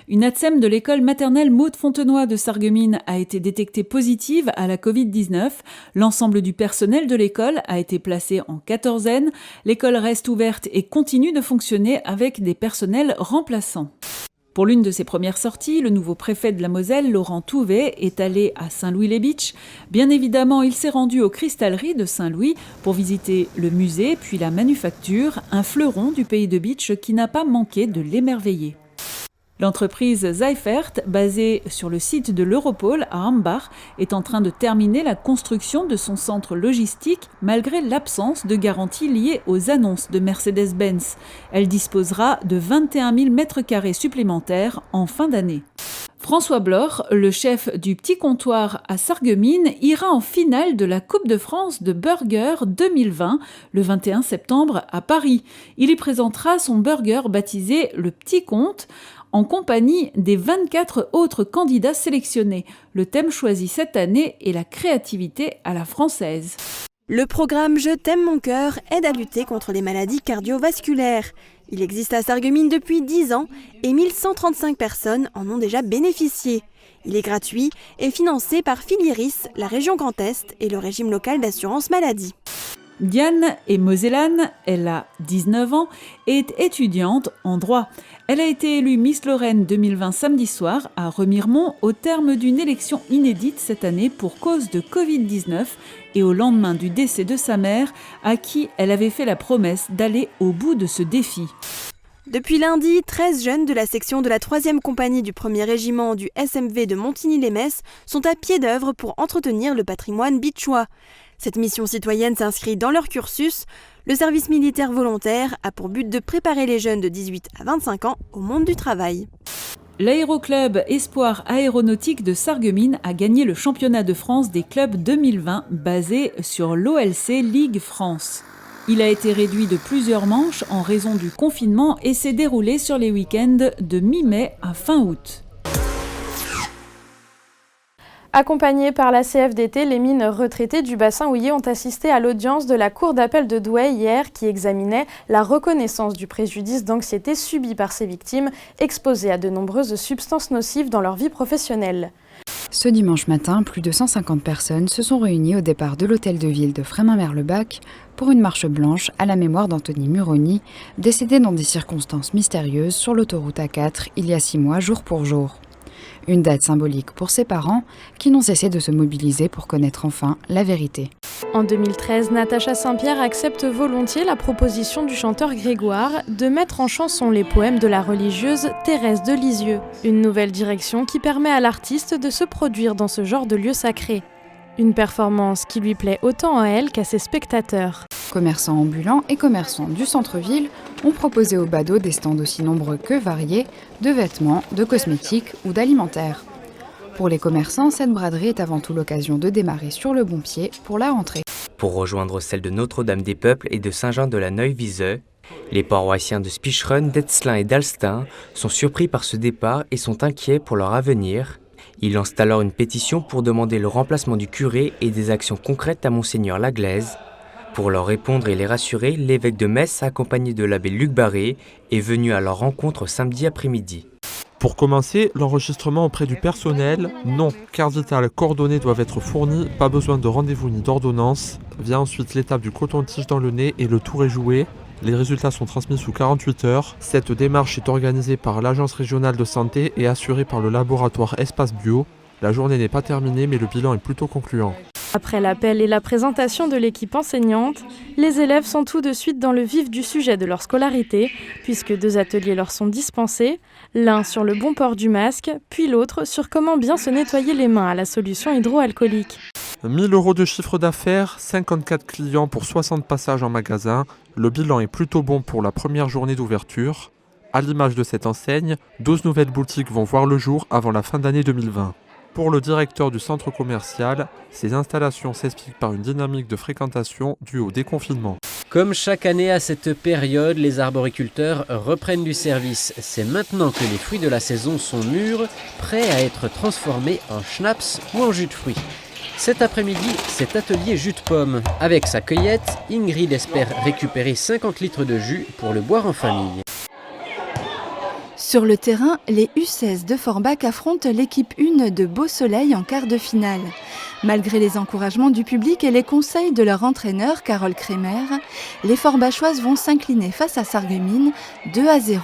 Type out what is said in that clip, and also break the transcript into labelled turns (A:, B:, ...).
A: Une ATSEM de l'école maternelle Maud Fontenoy de Sarreguemines a été détectée positive à la Covid-19. L'ensemble du personnel de l'école a été placé en quatorzaine. L'école reste ouverte et continue de fonctionner avec des personnels remplaçants. Pour l'une de ses premières sorties, le nouveau préfet de la Moselle, Laurent Touvet, est allé à Saint-Louis-les-Bitches. Bien évidemment, il s'est rendu aux Cristalleries de Saint-Louis pour visiter le musée, puis la manufacture, un fleuron du pays de Bitche qui n'a pas manqué de l'émerveiller. L'entreprise Seifert, basée sur le site de l'Europol à Hambach, est en train de terminer la construction de son centre logistique malgré l'absence de garanties liées aux annonces de Mercedes-Benz. Elle disposera de 21 000 m² supplémentaires en fin d'année. François Bloch, le chef du Petit Comptoir à Sarreguemines, ira en finale de la Coupe de France de Burger 2020 le 21 septembre à Paris. Il y présentera son burger baptisé le Petit Compte, en compagnie des 24 autres candidats sélectionnés. Le thème choisi cette année est la créativité à la française.
B: Le programme Je t'aime mon cœur aide à lutter contre les maladies cardiovasculaires. Il existe à Sarreguemines depuis 10 ans et 1135 personnes en ont déjà bénéficié. Il est gratuit et financé par Filieris, la région Grand Est et le régime local d'assurance maladie.
A: Diane est mosellane, elle a 19 ans et est étudiante en droit. Elle a été élue Miss Lorraine 2020 samedi soir à Remiremont au terme d'une élection inédite cette année pour cause de Covid-19 et au lendemain du décès de sa mère à qui elle avait fait la promesse d'aller au bout de ce défi.
B: Depuis lundi, 13 jeunes de la section de la 3e compagnie du 1er régiment du SMV de Montigny-les-Metz sont à pied d'œuvre pour entretenir le patrimoine bitchois. Cette mission citoyenne s'inscrit dans leur cursus. Le service militaire volontaire a pour but de préparer les jeunes de 18 à 25 ans au monde du travail.
A: L'aéroclub Espoir Aéronautique de Sarreguemines a gagné le championnat de France des clubs 2020 basé sur l'OLC Ligue France. Il a été réduit de plusieurs manches en raison du confinement et s'est déroulé sur les week-ends de mi-mai à fin août.
C: Accompagnés par la CFDT, les mineurs retraités du bassin houiller ont assisté à l'audience de la Cour d'appel de Douai hier qui examinait la reconnaissance du préjudice d'anxiété subi par ces victimes exposées à de nombreuses substances nocives dans leur vie professionnelle.
D: Ce dimanche matin, plus de 150 personnes se sont réunies au départ de l'hôtel de ville de Frémin-Merlebach pour une marche blanche à la mémoire d'Anthony Muroni, décédé dans des circonstances mystérieuses sur l'autoroute A4 il y a 6 mois jour pour jour. Une date symbolique pour ses parents qui n'ont cessé de se mobiliser pour connaître enfin la vérité.
C: En 2013, Natacha Saint-Pierre accepte volontiers la proposition du chanteur Grégoire de mettre en chanson les poèmes de la religieuse Thérèse de Lisieux. Une nouvelle direction qui permet à l'artiste de se produire dans ce genre de lieu sacré. Une performance qui lui plaît autant à elle qu'à ses spectateurs.
D: Commerçants ambulants et commerçants du centre-ville ont proposé aux badauds des stands aussi nombreux que variés de vêtements, de cosmétiques ou d'alimentaire. Pour les commerçants, cette braderie est avant tout l'occasion de démarrer sur le bon pied pour la rentrée.
E: Pour rejoindre celle de Notre-Dame-des-Peuples et de Saint-Jean-de-la-Neuve-Viseux, les paroissiens de Spicheren, d'Etzlin et d'Alstin sont surpris par ce départ et sont inquiets pour leur avenir. Ils lancent alors une pétition pour demander le remplacement du curé et des actions concrètes à Monseigneur Laglaise. Pour leur répondre et les rassurer, l'évêque de Metz, accompagné de l'abbé Luc Barré, est venu à leur rencontre samedi après-midi.
F: Pour commencer, l'enregistrement auprès du personnel, non, cartes vitales coordonnées doivent être fournies, pas besoin de rendez-vous ni d'ordonnance. Vient ensuite l'étape du coton-tige dans le nez et le tour est joué. Les résultats sont transmis sous 48 heures. Cette démarche est organisée par l'Agence régionale de santé et assurée par le laboratoire Espace Bio. La journée n'est pas terminée, mais le bilan est plutôt concluant.
C: Après l'appel et la présentation de l'équipe enseignante, les élèves sont tout de suite dans le vif du sujet de leur scolarité, puisque 2 ateliers leur sont dispensés, l'un sur le bon port du masque, puis l'autre sur comment bien se nettoyer les mains à la solution hydroalcoolique.
F: 1 000 € de chiffre d'affaires, 54 clients pour 60 passages en magasin. Le bilan est plutôt bon pour la première journée d'ouverture. À l'image de cette enseigne, 12 nouvelles boutiques vont voir le jour avant la fin d'année 2020. Pour le directeur du centre commercial, ces installations s'expliquent par une dynamique de fréquentation due au déconfinement.
G: Comme chaque année à cette période, les arboriculteurs reprennent du service. C'est maintenant que les fruits de la saison sont mûrs, prêts à être transformés en schnapps ou en jus de fruits. Cet après-midi, c'est atelier jus de pomme. Avec sa cueillette, Ingrid espère récupérer 50 litres de jus pour le boire en famille.
B: Sur le terrain, les U16 de Forbach affrontent l'équipe 1 de Beau Soleil en quart de finale. Malgré les encouragements du public et les conseils de leur entraîneur Carole Kremer, les Forbachoises vont s'incliner face à Sarreguemines 2-0.